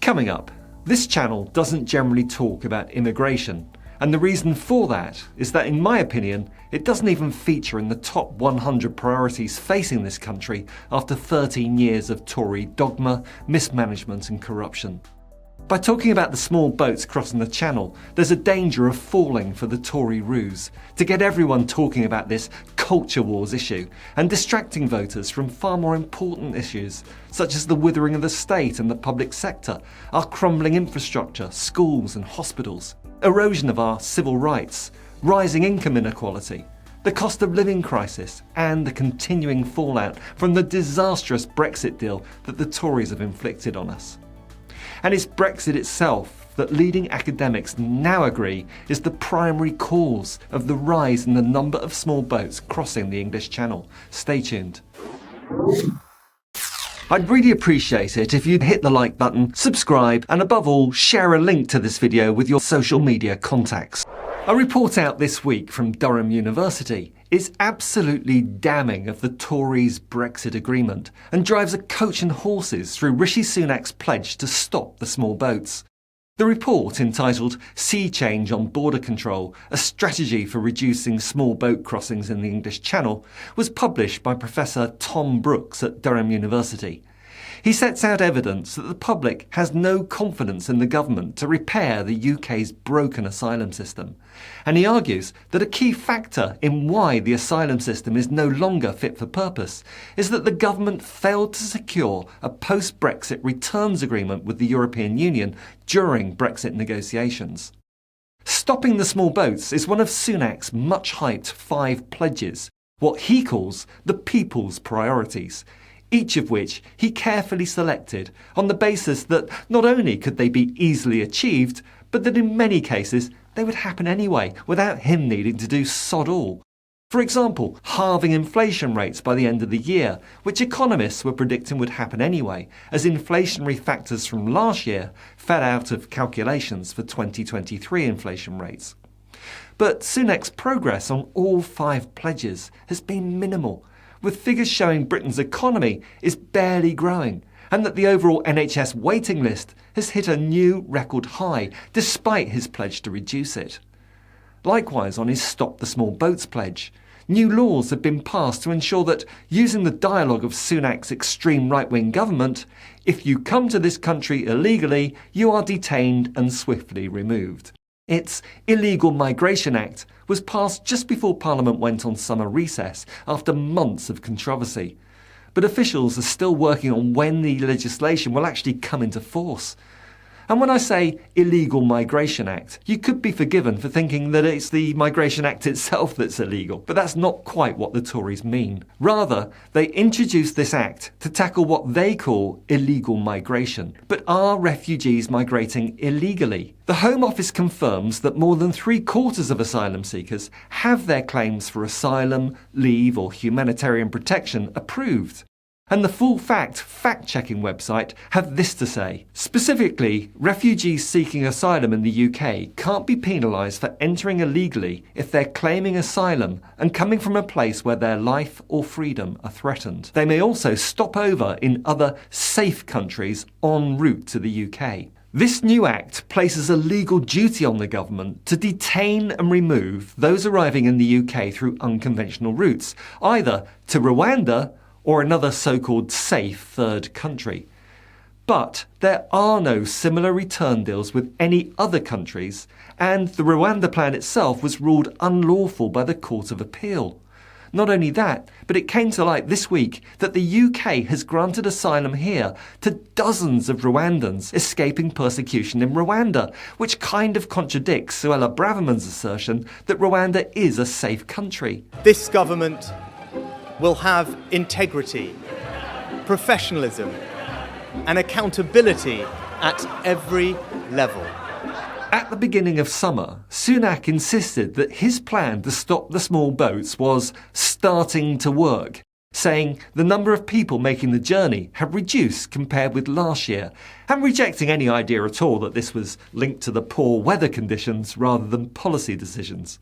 Coming up, this channel doesn't generally talk about immigration, and the reason for that is that, in my opinion, it doesn't even feature in the top 100 priorities facing this country after 13 years of Tory dogma, mismanagement and corruption. By talking about the small boats crossing the channel, there's a danger of falling for the Tory ruse to get everyone talking about this culture wars issue and distracting voters from far more important issues, such as the withering of the state and the public sector, our crumbling infrastructure, schools and hospitals, erosion of our civil rights, rising income inequality, the cost of living crisis, and the continuing fallout from the disastrous Brexit deal that the Tories have inflicted on us. And it's Brexit itself that leading academics now agree is the primary cause of the rise in the number of small boats crossing the English Channel. Stay tuned. I'd really appreciate it if you'd hit the like button, subscribe, and above all, share a link to this video with your social media contacts. A report out this week from Durham University is absolutely damning of the Tories' Brexit agreement and drives a coach and horses through Rishi Sunak's pledge to stop the small boats. The report, entitled Sea Change on Border Control, a strategy for reducing small boat crossings in the English Channel, was published by Professor Tom Brooks at Durham University. He sets out evidence that the public has no confidence in the government to repair the UK's broken asylum system. And he argues that a key factor in why the asylum system is no longer fit for purpose is that the government failed to secure a post-Brexit returns agreement with the European Union during Brexit negotiations. Stopping the small boats is one of Sunak's much-hyped 5 pledges, what he calls the people's priorities, each of which he carefully selected on the basis that not only could they be easily achieved, but that in many cases they would happen anyway, without him needing to do sod all. For example, halving inflation rates by the end of the year, which economists were predicting would happen anyway, as inflationary factors from last year fell out of calculations for 2023 inflation rates. But Sunak's progress on all 5 pledges has been minimal, with figures showing Britain's economy is barely growing and that the overall NHS waiting list has hit a new record high despite his pledge to reduce it. Likewise, on his Stop the Small Boats pledge, new laws have been passed to ensure that, using the dialogue of Sunak's extreme right-wing government, if you come to this country illegally, you are detained and swiftly removed. Its Illegal Migration Act was passed just before Parliament went on summer recess after months of controversy. But officials are still working on when the legislation will actually come into force. And when I say Illegal Migration Act, you could be forgiven for thinking that it's the Migration Act itself that's illegal, but that's not quite what the Tories mean. Rather, they introduced this act to tackle what they call illegal migration. But are refugees migrating illegally? The Home Office confirms that more than 3/4 of asylum seekers have their claims for asylum, leave or humanitarian protection approved. And the Full fact-checking website have this to say. Specifically, refugees seeking asylum in the UK can't be penalised for entering illegally if they're claiming asylum and coming from a place where their life or freedom are threatened. They may also stop over in other safe countries en route to the UK. This new act places a legal duty on the government to detain and remove those arriving in the UK through unconventional routes, either to Rwanda or another so-called safe third country. But there are no similar return deals with any other countries, and the Rwanda plan itself was ruled unlawful by the Court of Appeal. Not only that, but it came to light this week that the UK has granted asylum here to dozens of Rwandans escaping persecution in Rwanda, which kind of contradicts Suella Braverman's assertion that Rwanda is a safe country. This government will have integrity, professionalism, and accountability at every level. At the beginning of summer, Sunak insisted that his plan to stop the small boats was starting to work, saying the number of people making the journey had reduced compared with last year, and rejecting any idea at all that this was linked to the poor weather conditions rather than policy decisions.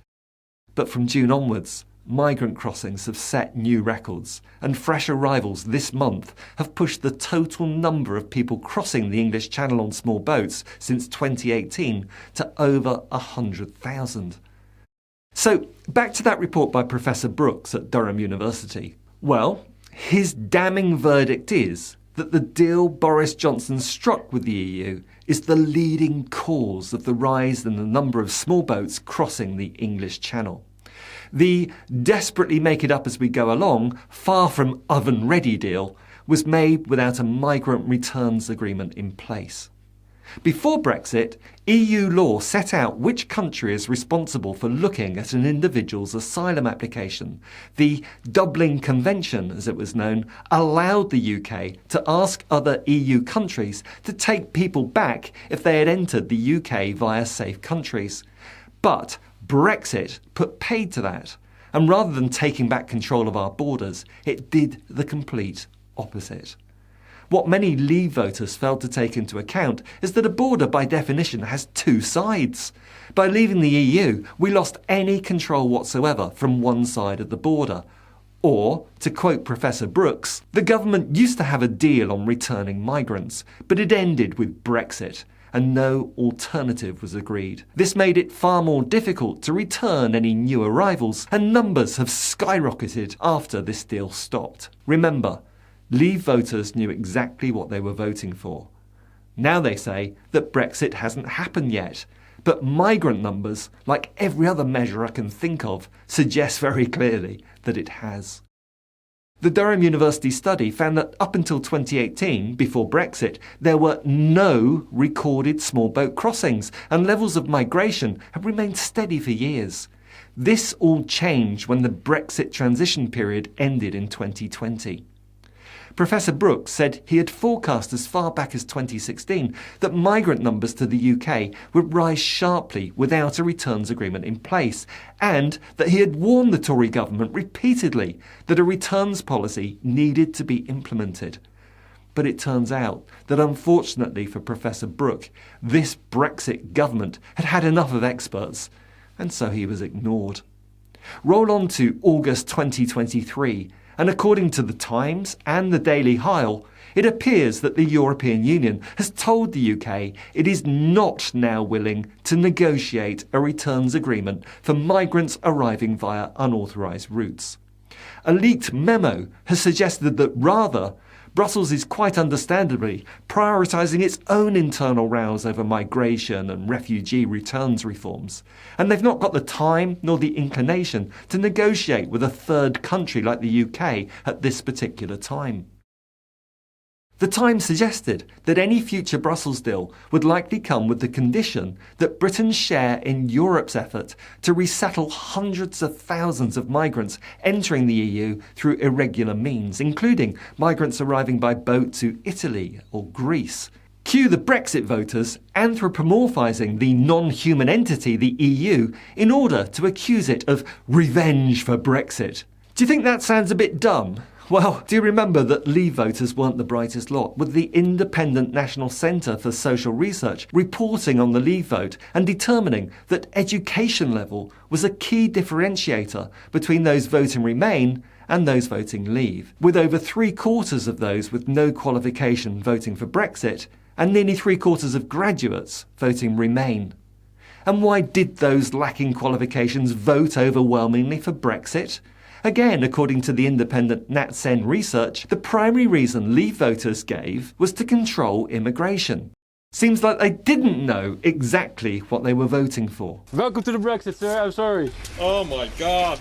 But from June onwards, migrant crossings have set new records, and fresh arrivals this month have pushed the total number of people crossing the English Channel on small boats since 2018 to over 100,000. So, back to that report by Professor Brooks at Durham University. Well, his damning verdict is that the deal Boris Johnson struck with the EU is the leading cause of the rise in the number of small boats crossing the English Channel. The desperately make it up as we go along, far from oven-ready deal was made without a migrant returns agreement in place. Before Brexit, EU law set out which country is responsible for looking at an individual's asylum application. The Dublin Convention, as it was known, allowed the UK to ask other EU countries to take people back if they had entered the UK via safe countries. But Brexit put paid to that, and rather than taking back control of our borders, it did the complete opposite. What many Leave voters failed to take into account is that a border by definition has two sides. By leaving the EU, we lost any control whatsoever from one side of the border. Or, to quote Professor Brooks, the government used to have a deal on returning migrants, but it ended with Brexit, and no alternative was agreed. This made it far more difficult to return any new arrivals, and numbers have skyrocketed after this deal stopped. Remember, Leave voters knew exactly what they were voting for. Now they say that Brexit hasn't happened yet, but migrant numbers, like every other measure I can think of, suggest very clearly that it has. The Durham University study found that up until 2018, before Brexit, there were no recorded small boat crossings, and levels of migration have remained steady for years. This all changed when the Brexit transition period ended in 2020. Professor Brooks said he had forecast as far back as 2016 that migrant numbers to the UK would rise sharply without a returns agreement in place, and that he had warned the Tory government repeatedly that a returns policy needed to be implemented. But it turns out that unfortunately for Professor Brooks, this Brexit government had had enough of experts, and so he was ignored. Roll on to August 2023, and according to The Times and the Daily Hile, it appears that the European Union has told the UK it is not now willing to negotiate a returns agreement for migrants arriving via unauthorised routes. A leaked memo has suggested that rather, Brussels is quite understandably prioritising its own internal rows over migration and refugee returns reforms, and they've not got the time nor the inclination to negotiate with a third country like the UK at this particular time. The Times suggested that any future Brussels deal would likely come with the condition that Britain's share in Europe's effort to resettle hundreds of thousands of migrants entering the EU through irregular means, including migrants arriving by boat to Italy or Greece. Cue the Brexit voters anthropomorphising the non-human entity, the EU, in order to accuse it of revenge for Brexit. Do you think that sounds a bit dumb? Well, do you remember that Leave voters weren't the brightest lot, with the Independent National Centre for Social Research reporting on the Leave vote and determining that education level was a key differentiator between those voting Remain and those voting Leave, with over 3/4 of those with no qualification voting for Brexit and nearly 3/4 of graduates voting Remain. And why did those lacking qualifications vote overwhelmingly for Brexit? Again, according to the independent NatCen research, the primary reason Leave voters gave was to control immigration. Seems like they didn't know exactly what they were voting for. Welcome to the Brexit, sir. I'm sorry. Oh my God.